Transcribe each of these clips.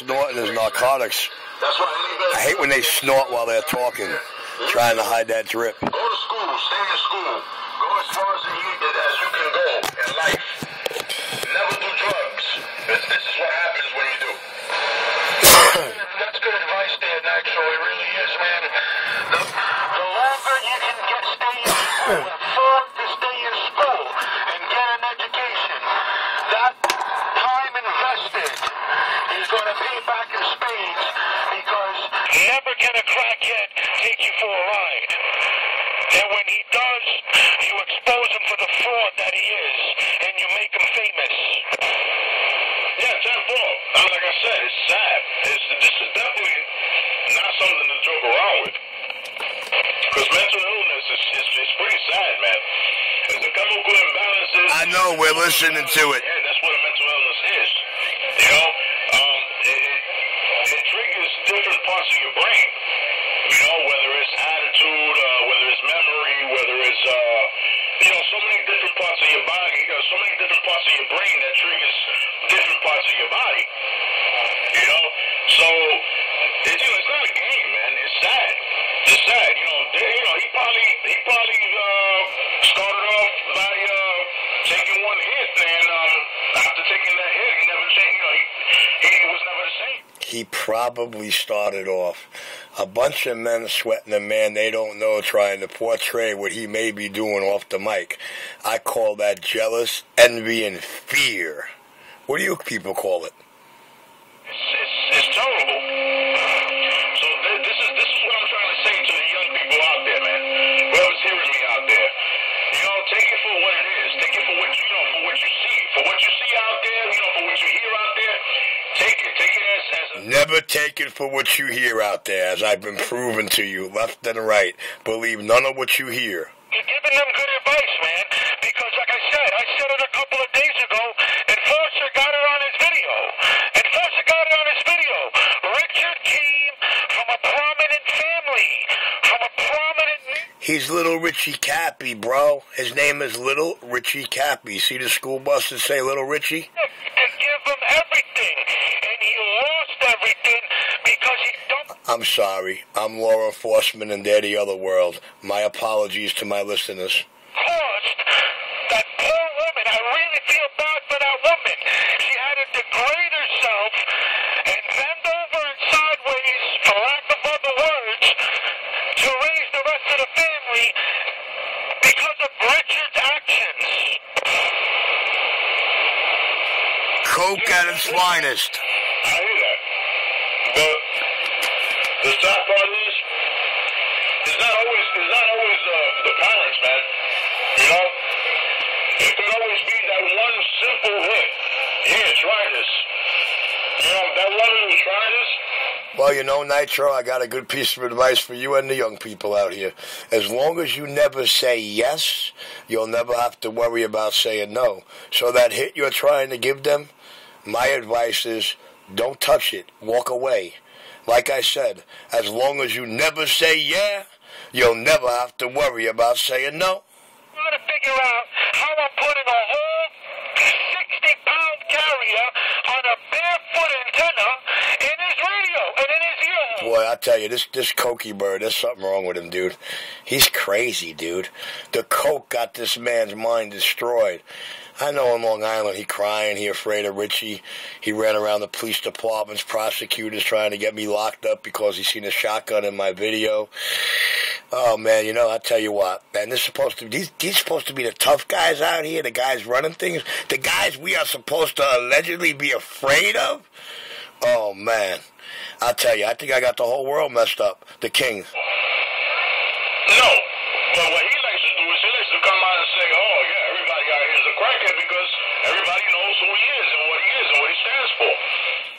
Snorting is narcotics. I hate when they snort while they're talking, trying to hide that drip. Go to school, stay in school, go as far as you can go in life. Never do drugs. This is what happens when you do. That's good advice there, Nitro. It really is, man. The longer you can stay in school, afford to stay in school and get an education, that time invested is going to pay back in spades, because never can a crackhead take you for a ride. And when he does, you expose him for the fraud that he is, and you make him famous. Yeah, 10-4. Like I said, it's sad. This is definitely not something to joke around with. Because mental illness is pretty sad, man. It's the chemical imbalances. I know, we're listening to it. Yeah, that's what a mental illness is. You know, it triggers different parts of your brain. You know, whether it's attitude, whether it's memory, whether it's, so many different parts of your body, so many different parts of your brain that triggers different parts of your body. You know, so, it's not a game, man. It's sad. It's sad. He probably started off by taking one hit, and after taking that hit, he never changed. He was never the same. He probably started off a bunch of men sweating a man they don't know, trying to portray what he may be doing off the mic. I call that jealous, envy, and fear. What do you people call it? It's terrible. So this is what I'm trying to say to the young people out there, man. Whoever's hearing me out there, take it for what it is. Take it for what for what you see, for what you see out there. For what you hear out there. Take it as Never take it for what you hear out there, as I've been proving to you, left and right. Believe none of what you hear. You're giving them good advice, man. Because, like I said it a couple of days ago, and Enforcer got it on his video. Richard came from a prominent family, from a prominent... He's Little Richie Cappy, bro. His name is Little Richie Cappy. See the school buses say Little Richie? To give him everything, and he lost everything because he don't... I'm sorry. I'm law enforcement and they're the other world. My apologies to my listeners. Caused that poor woman. I really feel bad for that woman. She had to degrade herself and bend over and sideways, for lack of other words, to raise the rest of the family because of Richard's actions. Coke at its finest. I hear that. But the sad part is, it's not always the parents, man. It could always be that one simple hit. Here, try this. That one who try this. Well, Nitro, I got a good piece of advice for you and the young people out here. As long as you never say yes, you'll never have to worry about saying no. So that hit you're trying to give them, my advice is don't touch it. Walk away. Like I said, as long as you never say yeah, you'll never have to worry about saying no. I'm trying to figure out how I'm putting a whole 60-pound carrier on a barefoot antenna in his radio and in his ear. Boy, I tell you, this Cokey bird, there's something wrong with him, dude. He's crazy, dude. The coke got this man's mind destroyed. I know in Long Island, he crying, he afraid of Richie. He ran around the police departments, prosecutors trying to get me locked up because he seen a shotgun in my video. Oh, man, I tell you what, man, these supposed to be the tough guys out here, the guys running things, the guys we are supposed to allegedly be afraid of. Oh, man, I tell you, I think I got the whole world messed up. The king. No, but what he likes to do is he likes to come out and say, oh, yeah, everybody out here is a crackhead because everybody knows who he is and what he is and what he stands for.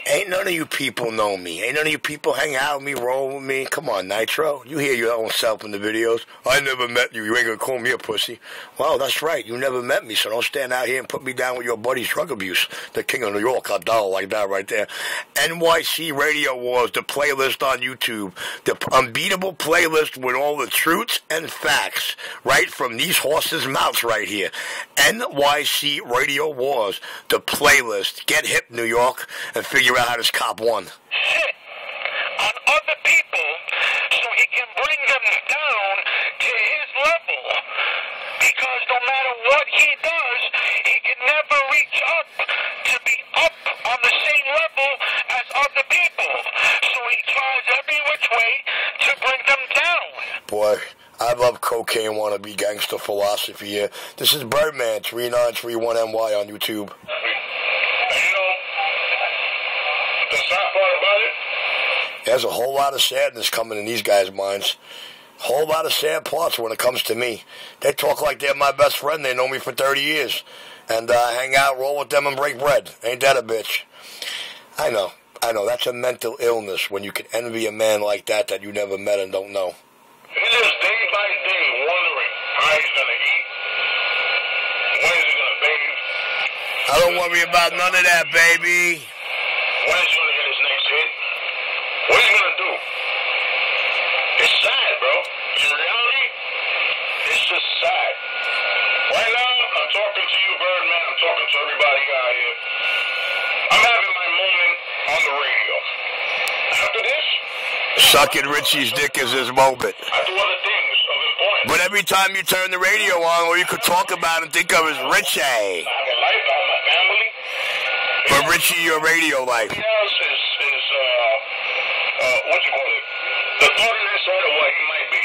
Ain't none of you people know me. Ain't none of you people hang out with me, roll with me. Come on, Nitro. You hear your own self in the videos. I never met you. You ain't going to call me a pussy. Well, that's right. You never met me, so don't stand out here and put me down with your buddy's drug abuse. The king of New York, a doll like that right there. NYC Radio Wars, the playlist on YouTube. The unbeatable playlist with all the truths and facts right from these horses' mouths right here. NYC Radio Wars, the playlist. Get hip, New York, and figure figure out how this cop won. Shit on other people so he can bring them down to his level. Because no matter what he does, he can never reach up to be up on the same level as other people. So he tries every which way to bring them down. Boy, I love cocaine wannabe gangster philosophy here. This is Birdman, 3931NY on YouTube. And you know, the sad part about it, There's a whole lot of sadness coming in these guys' minds. Whole lot of sad parts when it comes to me. They talk like they're my best friend. They know me for 30 years. And hang out, roll with them, and break bread. Ain't that a bitch? I know. That's a mental illness when you can envy a man like that you never met and don't know. he's just day by day wondering how he's going to eat, when is he going to bathe, I don't worry about none of that, baby. when is he going to get his next hit, what is he going to do? It's sad, bro. In reality, it's just sad. Right now, I'm talking to you, Birdman. I'm talking to everybody out here. I'm having my moment on the radio. After this, Sucking Richie's dick is his moment. I do other things of importance. But every time you turn the radio on, all you could talk about and think of is Richie. I have a life, I have my family. But Richie, your radio life. Everything else is what you call it? The thought in his head of what he might be.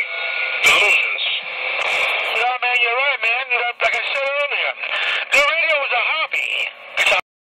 Delusions. Yeah, man, you're right, man. Like I said earlier,